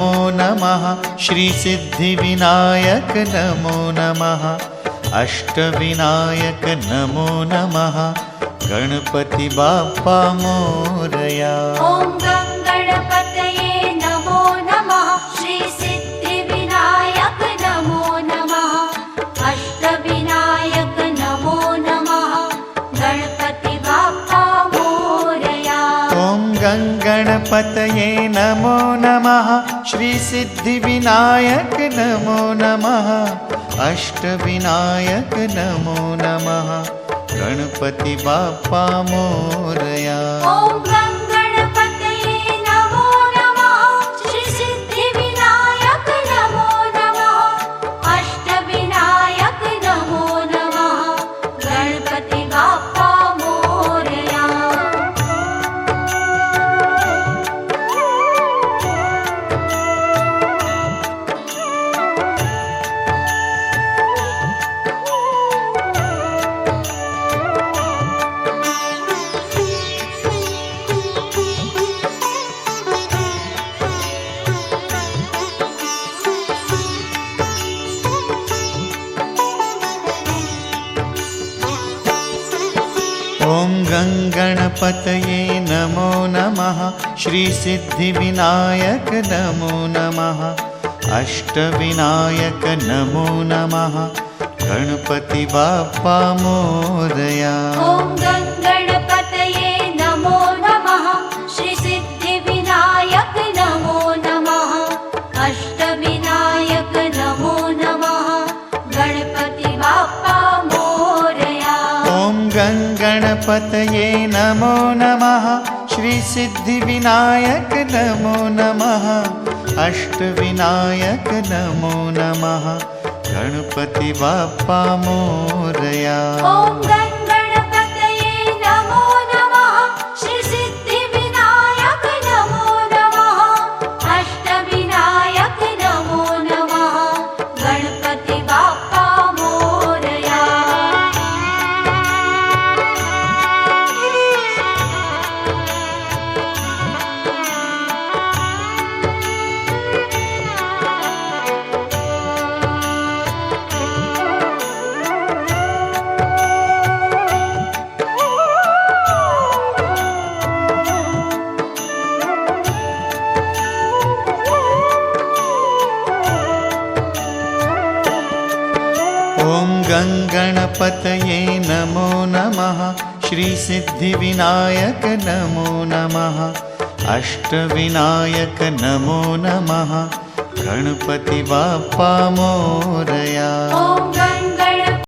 नमो नमः। श्री सिद्धिविनायक नमो नमः। अष्टविनायक नमो नमः। गणपति बाप्पा मोरया। ॐ गणपतये नमो नमः। श्री सिद्धिविनायक नमो नमः। अष्टविनायक नमो नमः। गणपति बाप्पा मोरया। ॐ गणपतये नमो नमः। श्री सिद्धिविनायक नमो नमः। अष्टविनायक नमो नमः। गणपति बाप्पा मोरया। ॐ गणपतये नमो नमः। श्री सिद्धिविनायक नमो नमः। अष्टविनायक नमो नमः। गणपति बाप्पा मोरया। ॐ गणपतये नमो नमः। श्री सिद्धिविनायक नमो नमः। अष्टविनायक नमो नमः। गणपति बाप्पा मोरया। ॐ गणपतये नमो नमः। श्री सिद्धिविनायक नमो नमः। अष्टविनायक नमो नमः। गणपति बाप्पा मोरया। ॐ गणपतये नमो नमः। श्री सिद्धिविनायक नमो नमः। अष्टविनायक नमो नमः। गणपति बाप्पा मोरया। ॐ गणपतये नमो नमः। श्री सिद्धिविनायक नमो नमः। अष्टविनायक नमो नमः। गणपति बाप्पा मोरया। ॐ गणपतये नमो नमः। श्री सिद्धिविनायक नमो नमः। अष्टविनायक नमो नमः। गणपति बाप्पा मोरया।